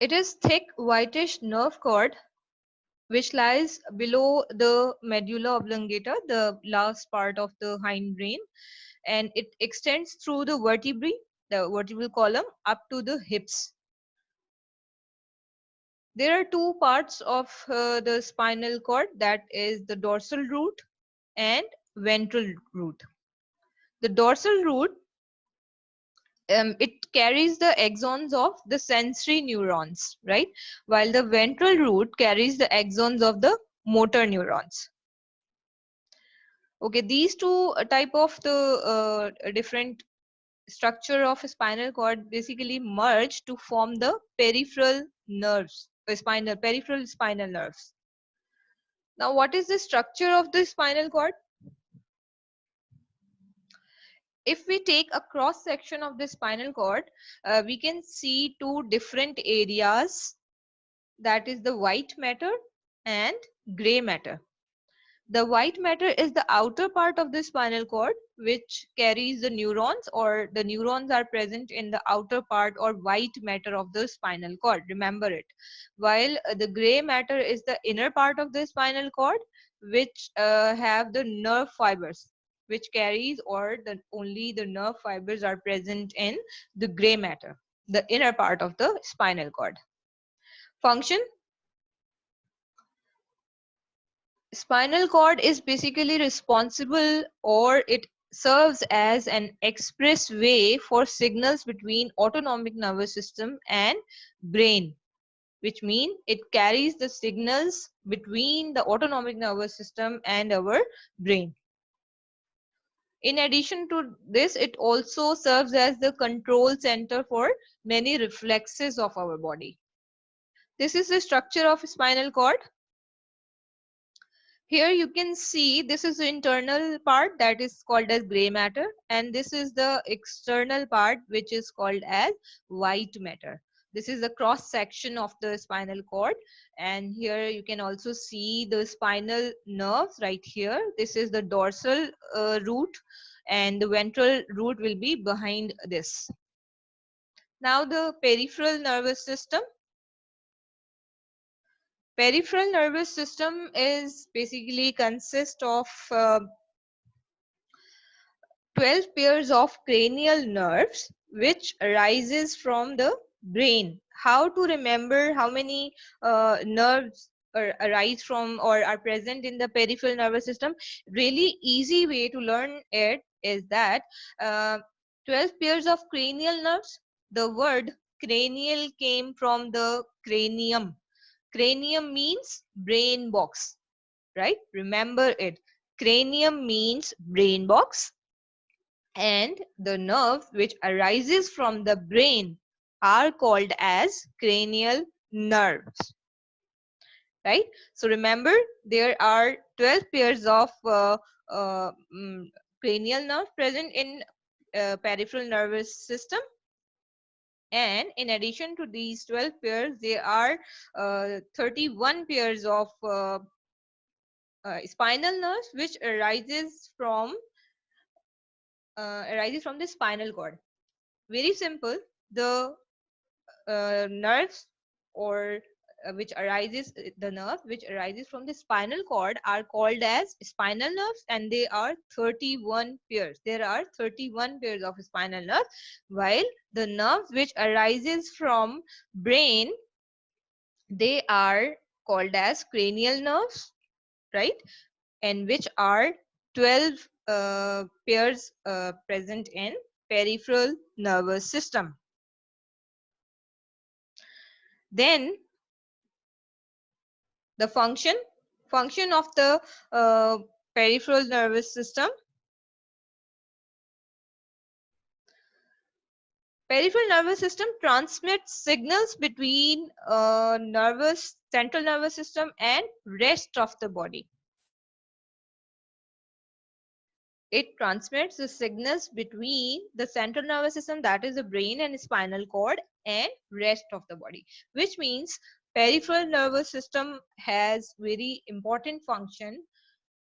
It is thick whitish nerve cord which lies below the medulla oblongata, the last part of the hindbrain, and it extends through the vertebrae, the vertebral column, up to the hips. There are two parts of the spinal cord, that is the dorsal root and ventral root. The dorsal root, it carries the axons of the sensory neurons, right? While the ventral root carries the axons of the motor neurons. Okay, these two type of the different structure of a spinal cord basically merge to form the peripheral nerves, peripheral spinal nerves. Now, what is the structure of the spinal cord? If we take a cross section of the spinal cord, we can see two different areas, that is the white matter and gray matter. The white matter is the outer part of the spinal cord which carries the neurons, or the neurons are present in the outer part or white matter of the spinal cord. Remember it. While the gray matter is the inner part of the spinal cord which have the nerve fibers which carries, or only the nerve fibers are present in the gray matter, the inner part of the spinal cord. Function: spinal cord is basically responsible, or it serves as an express way for signals between autonomic nervous system and brain, which means it carries the signals between the autonomic nervous system and our brain. In addition to this, it also serves as the control center for many reflexes of our body. This is the structure of spinal cord. Here you can see this is the internal part that is called as gray matter, and this is the external part which is called as white matter. This is the cross section of the spinal cord, and here you can also see the spinal nerves right here. This is the dorsal root, and the ventral root will be behind this. Now the peripheral nervous system. Peripheral nervous system is basically consist of 12 pairs of cranial nerves which arises from the brain. How to remember how many nerves arise from or are present in the peripheral nervous system? Really easy way to learn it is that 12 pairs of cranial nerves. The word cranial came from the cranium. Cranium means brain box, right? Remember it. Cranium means brain box, and the nerves which arises from the brain are called as cranial nerves, right? So remember, there are 12 pairs of cranial nerve present in peripheral nervous system, and in addition to these 12 pairs, there are 31 pairs of spinal nerves which arises from the spinal cord. Very simple. The nerves or the nerve which arises from the spinal cord are called as spinal nerves, and they are 31 pairs. There are 31 pairs of spinal nerves, while the nerves which arises from brain, they are called as cranial nerves, right? And which are 12 pairs present in peripheral nervous system. Then the function of the peripheral nervous system. Peripheral nervous system transmits signals between central nervous system and rest of the body. It transmits the signals between the central nervous system, that is the brain and spinal cord, and rest of the body, which means peripheral nervous system has very important function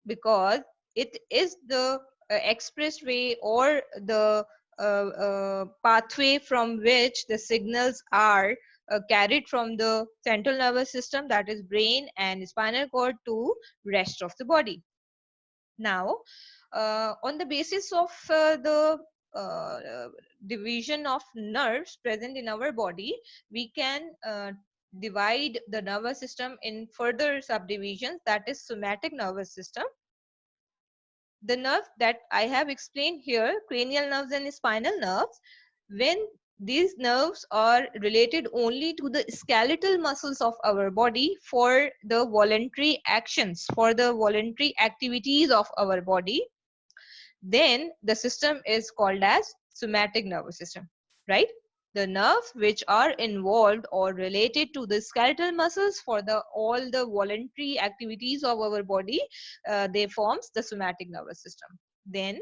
because it is the expressway or the pathway from which the signals are carried from the central nervous system, that is brain and spinal cord, to rest of the body. Now, on the basis of the division of nerves present in our body, we can divide the nervous system in further subdivisions, that is somatic nervous system. The nerve that I have explained here, cranial nerves and spinal nerves, when these nerves are related only to the skeletal muscles of our body for the voluntary actions, for the voluntary activities of our body, then the system is called as somatic nervous system, right? The nerves which are involved or related to the skeletal muscles for the all the voluntary activities of our body, they forms the somatic nervous system. Then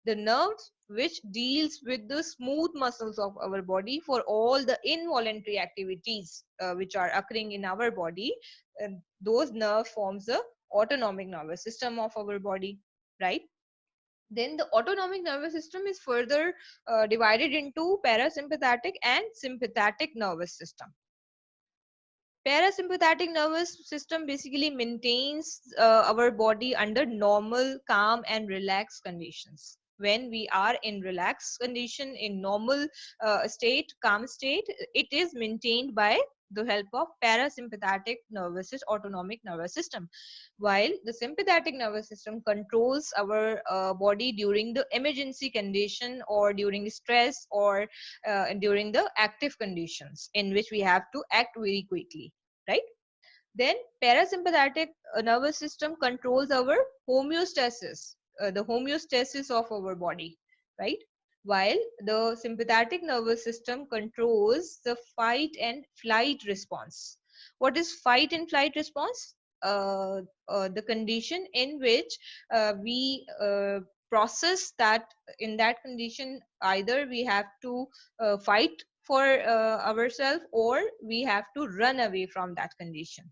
the nerves which deals with the smooth muscles of our body for all the involuntary activities which are occurring in our body, those nerve forms the autonomic nervous system of our body, right? Then the autonomic nervous system is further divided into parasympathetic and sympathetic nervous system. Parasympathetic nervous system basically maintains our body under normal, calm and relaxed conditions. When we are in relaxed condition, in normal state, calm state, it is maintained by the help of parasympathetic nervous system, autonomic nervous system, while the sympathetic nervous system controls our body during the emergency condition or during stress or during the active conditions in which we have to act very quickly, right? Then parasympathetic nervous system controls our homeostasis, the homeostasis of our body, right? While the sympathetic nervous system controls the fight and flight response. What is fight and flight response? The condition in which we process that, in that condition either we have to fight for ourselves or we have to run away from that condition,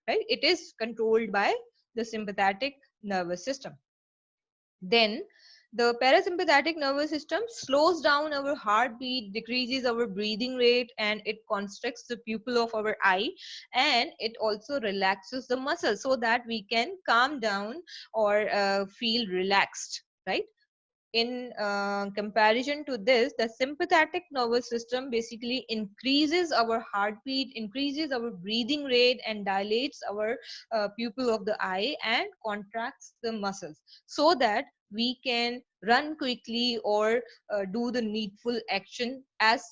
right? It is controlled by the sympathetic nervous system. Then the parasympathetic nervous system slows down our heartbeat, decreases our breathing rate, and it constricts the pupil of our eye, and it also relaxes the muscles so that we can calm down or feel relaxed, right? In comparison to this, the sympathetic nervous system basically increases our heartbeat, increases our breathing rate, and dilates our pupil of the eye and contracts the muscles so that we can run quickly or do the needful action as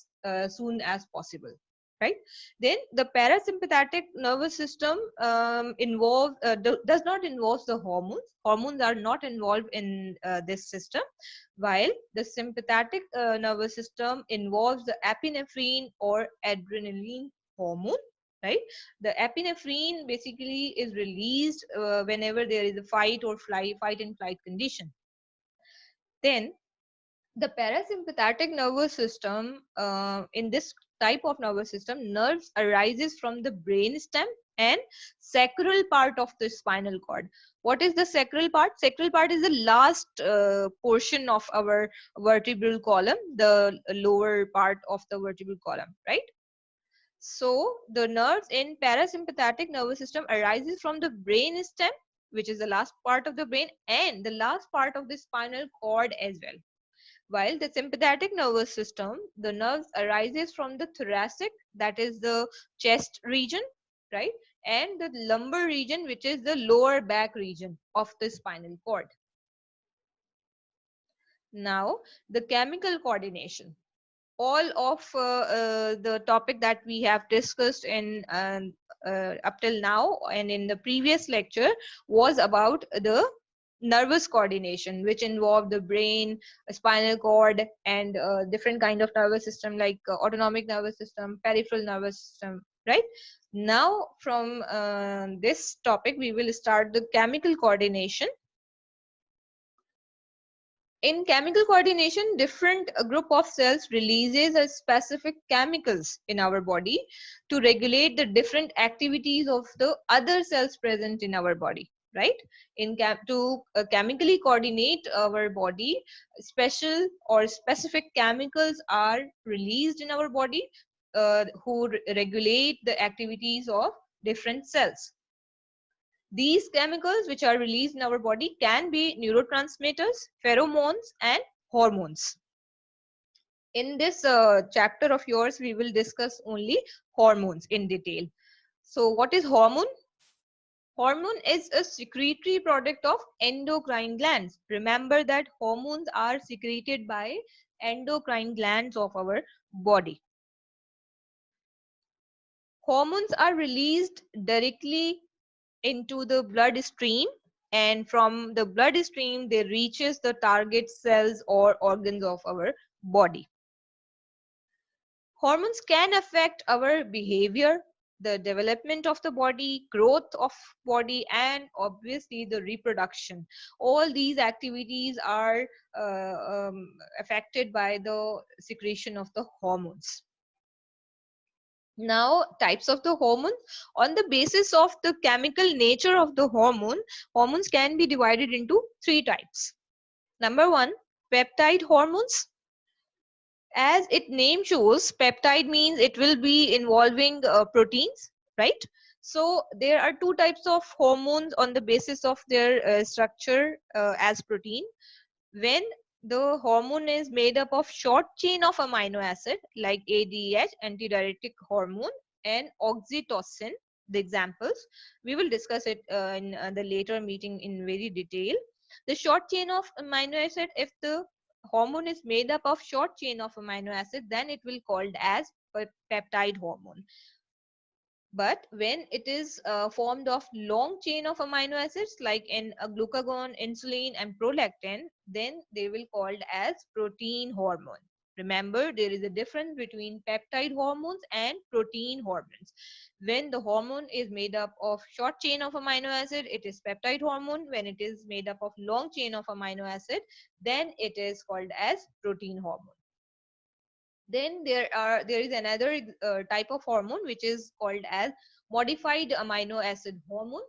soon as possible, right? Then the parasympathetic nervous system does not involve the hormones are not involved in this system, while the sympathetic nervous system involves the epinephrine or adrenaline hormone, right? The epinephrine basically is released whenever there is a fight and flight condition. Then the parasympathetic nervous system, in this type of nervous system, nerves arises from the brain stem and sacral part of the spinal cord. What is the sacral part? Sacral part is the last portion of our vertebral column, the lower part of the vertebral column, right? So the nerves in parasympathetic nervous system arises from the brain stem, which is the last part of the brain, and the last part of the spinal cord as well. While the sympathetic nervous system, the nerves arises from the thoracic, that is the chest region, right? And the lumbar region, which is the lower back region of the spinal cord. Now, the chemical coordination. All of the topic that we have discussed in up till now and in the previous lecture was about the nervous coordination, which involved the brain, spinal cord, and different kind of nervous system like autonomic nervous system, peripheral nervous system, right? Now from this topic we will start the chemical coordination. In chemical coordination, different group of cells releases a specific chemicals in our body to regulate the different activities of the other cells present in our body, right? To chemically coordinate our body, special or specific chemicals are released in our body who regulate the activities of different cells. These chemicals which are released in our body can be neurotransmitters, pheromones, and hormones. In this chapter of yours, we will discuss only hormones in detail. So what is hormone? Hormone is a secretory product of endocrine glands. Remember that hormones are secreted by endocrine glands of our body. Hormones are released directly into the bloodstream, and from the bloodstream they reaches the target cells or organs of our body. Hormones can affect our behavior, the development of the body, growth of body, and obviously the reproduction. All these activities are affected by the secretion of the hormones. Now, types of the hormones. On the basis of the chemical nature of the hormone, hormones can be divided into three types. Number one, peptide hormones. As its name shows, peptide means it will be involving proteins, right? So there are two types of hormones on the basis of their structure as protein. When the hormone is made up of short chain of amino acid like ADH, antidiuretic hormone, and oxytocin, the examples we will discuss it in the later meeting in very detail. The short chain of amino acid, if the hormone is made up of short chain of amino acid, then it will called as peptide hormone. But when it is formed of long chain of amino acids like in glucagon, insulin, and prolactin, then they will called as protein hormone. Remember, there is a difference between peptide hormones and protein hormones. When the hormone is made up of short chain of amino acid, it is peptide hormone. When it is made up of long chain of amino acid, then it is called as protein hormone. Then there is another type of hormone which is called as modified amino acid hormone.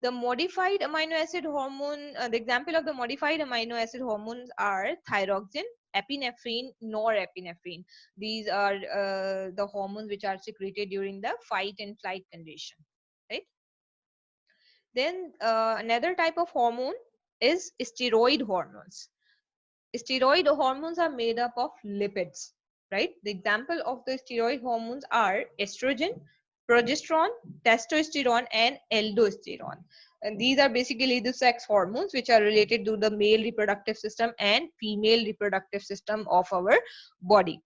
The modified amino acid hormone, the example of the modified amino acid hormones are thyroxine, epinephrine, norepinephrine. These are the hormones which are secreted during the fight and flight condition, right? Then another type of hormone is steroid hormones. Steroid hormones are made up of lipids, right? The example of the steroid hormones are estrogen, progesterone, testosterone, and aldosterone. And these are basically the sex hormones which are related to the male reproductive system and female reproductive system of our body.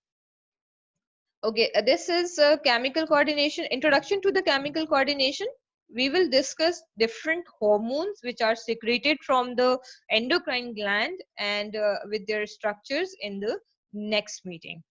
Okay, this is chemical coordination, introduction to the chemical coordination. We will discuss different hormones which are secreted from the endocrine gland and with their structures in the next meeting.